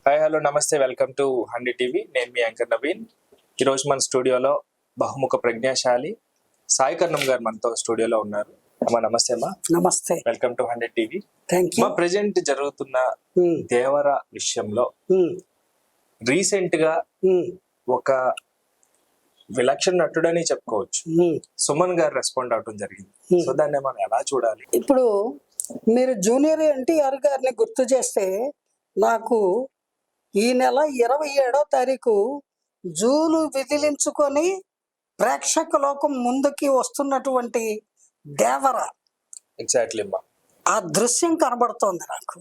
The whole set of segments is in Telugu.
హాయ్ హలో నమస్తే, వెల్కమ్ టు హండ్రెడ్ టీవీ. నేను మీ యాంకర్ నవీన్. ఈరోజు మన స్టూడియోలో బహుముఖ ప్రజ్ఞాశాలి సాయి కర్ణం గారు మనతో స్టూడియోలో ఉన్నారు. అమ్మా నమస్తే అమ్మా. నమస్తే, welcome to hundred TV. Thank you. మా ప్రెజెంట్ జరుగుతున్న దేవర విషయంలో రీసెంట్ గా ఒక విలక్షణ నటుడని చెప్పుకోవచ్చు, సుమన్ గారు రెస్పాండ్ అవడం జరిగింది. సో దాన్ని మనం ఎలా చూడాలి? ఇప్పుడు మీరు జూనియర్ ఎన్టీఆర్ గారిని గుర్తు చేస్తే నాకు ఈ నెల 27వ తారీఖు జూలు విదిలించుకొని ప్రేక్షక లోకం ముందుకి వస్తున్నటువంటి దేవర ఎగ్జాక్ట్లీ అమ్మా, ఆ దృశ్యం కనబడుతోంది నాకు.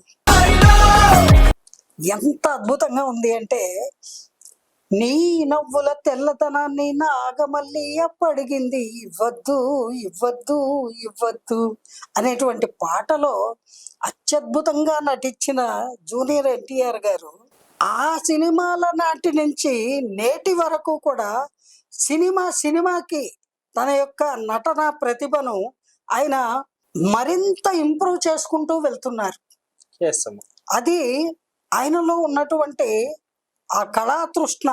ఎంత అద్భుతంగా ఉంది అంటే, నీ నవ్వుల తెల్లతనాన్ని నాగమల్లి అప్పడిగింది, ఇవ్వద్దు ఇవ్వద్దు ఇవ్వద్దు అనేటువంటి పాటలో అత్యద్భుతంగా నటించిన జూనియర్ ఎన్టీఆర్ గారు ఆ సినిమాల నాటి నుంచి నేటి వరకు కూడా సినిమాకి తన యొక్క నటన ప్రతిభను ఆయన మరింత ఇంప్రూవ్ చేసుకుంటూ వెళ్తున్నారు. అది ఆయనలో ఉన్నటువంటి ఆ కళాతృష్ణ,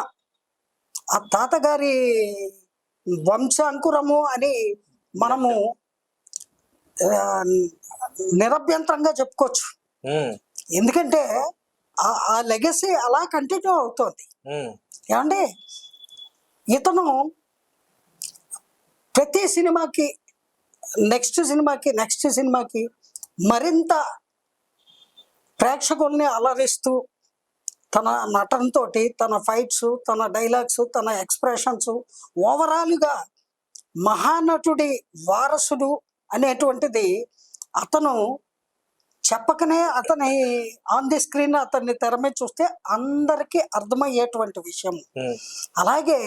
ఆ తాతగారి వంశాంకురము అని మనము నిరభ్యంతరంగా చెప్పుకోవచ్చు. ఎందుకంటే ఆ లెగసీ అలా కంటిన్యూ అవుతోంది. ఏమండి, ఇతను ప్రతి సినిమాకి నెక్స్ట్ సినిమాకి మరింత ప్రేక్షకుల్ని అలరిస్తూ తన నటనతోటి, తన ఫైట్స్, తన డైలాగ్స్, తన ఎక్స్ప్రెషన్స్, ఓవరాల్గా మహానటుడి వారసుడు అనేటువంటిది అతను చెప్పకనే అతని ఆన్ ది స్క్రీన్ అతన్ని తెర మీద చూస్తే అందరికీ అర్థమయ్యేటువంటి విషయం. అలాగే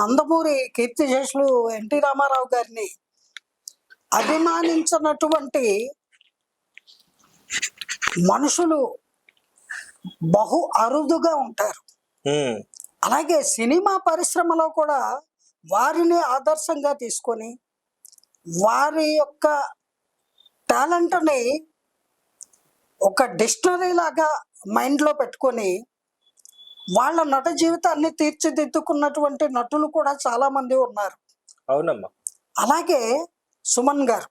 నందమూరి కీర్తిశేషులు ఎన్టీ రామారావు గారిని అభిమానించినటువంటి మనుషులు బహు అరుదుగా ఉంటారు. అలాగే సినిమా పరిశ్రమలో కూడా వారిని ఆదర్శంగా తీసుకొని వారి యొక్క టాలెంట్ని ఒక డిక్షనరీ లాగా మైండ్లో పెట్టుకొని వాళ్ళ నట జీవితాన్ని తీర్చిదిద్దుకున్నటువంటి నటులు కూడా చాలా మంది ఉన్నారు. అవునమ్మా. అలాగే సుమన్ గారు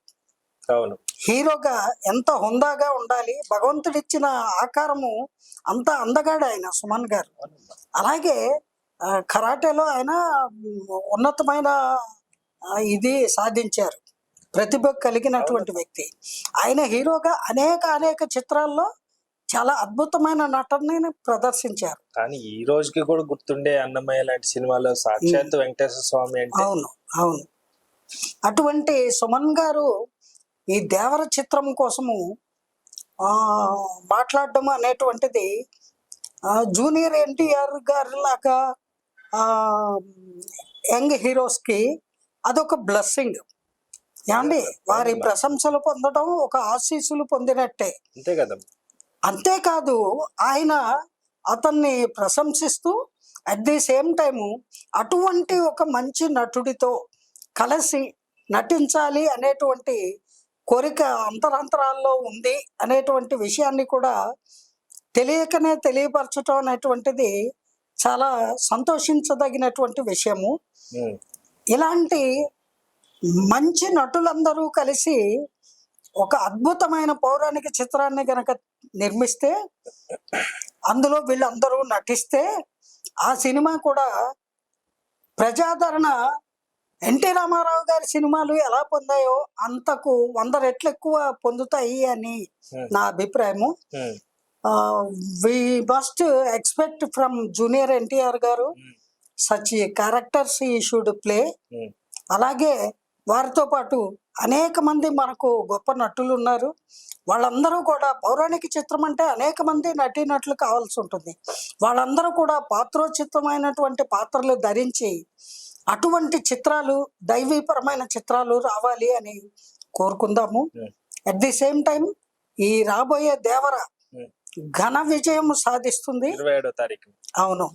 అవును, హీరోగా ఎంత హుందాగా ఉండాలి, భగవంతుడిచ్చిన ఆకారము అంత అందగాడు ఆయన సుమన్ గారు. అలాగే కరాటేలో ఆయన ఉన్నతమైన ఇది సాధించారు, ప్రతిభ కలిగినటువంటి వ్యక్తి. ఆయన హీరోగా అనేక చిత్రాల్లో చాలా అద్భుతమైన నటనని ప్రదర్శించారు. కానీ ఈ రోజుకి కూడా గుర్తుండే అన్నమయ్య లాంటి సినిమాలో సాక్షాత్ వెంకటేశ్వర స్వామి అంటే. అవును. అటువంటి సుమన్ గారు ఈ దేవర చిత్రం కోసము మాట్లాడడం అనేటువంటిది జూనియర్ ఎన్టీఆర్ గారి లాగా యంగ్ హీరోస్కి అదొక బ్లెస్సింగ్. ఏమండి, వారి ప్రశంసలు పొందడం ఒక ఆశీస్సులు పొందినట్టే. అంతే కదా. అంతేకాదు, ఆయన అతన్ని ప్రశంసిస్తూ అట్ ది సేమ్ టైము అటువంటి ఒక మంచి నటుడితో కలిసి నటించాలి అనేటువంటి కోరిక అంతరాంతరాల్లో ఉంది అనేటువంటి విషయాన్ని కూడా తెలియకనే తెలియపరచడం అనేటువంటిది చాలా సంతోషించదగినటువంటి విషయము. ఇలాంటి మంచి నటులందరూ కలిసి ఒక అద్భుతమైన పౌరాణిక చిత్రాన్ని గనక నిర్మిస్తే, అందులో వీళ్ళందరూ నటిస్తే, ఆ సినిమా కూడా ప్రజాదరణ ఎన్టీ రామారావు గారి సినిమాలు ఎలా పొందాయో అంతకు 100 రెట్లు ఎక్కువ పొందుతాయి అని నా అభిప్రాయము. We must expect from junior NTR గారు such characters he should play. అలాగే వారితో పాటు అనేక మంది మనకు గొప్ప నటులు ఉన్నారు. వాళ్ళందరూ కూడా పౌరాణిక చిత్రం అంటే అనేక మంది నటీనటులు కావాల్సి ఉంటుంది. వాళ్ళందరూ కూడా పాత్రోచితమైనటువంటి పాత్రలు ధరించి అటువంటి చిత్రాలు, దైవీపరమైన చిత్రాలు రావాలి అని కోరుకుందాము. అట్ ది సేమ్ టైం ఈ రాబోయే దేవర ఘన విజయం సాధిస్తుంది. 27వ తారీఖు. అవును.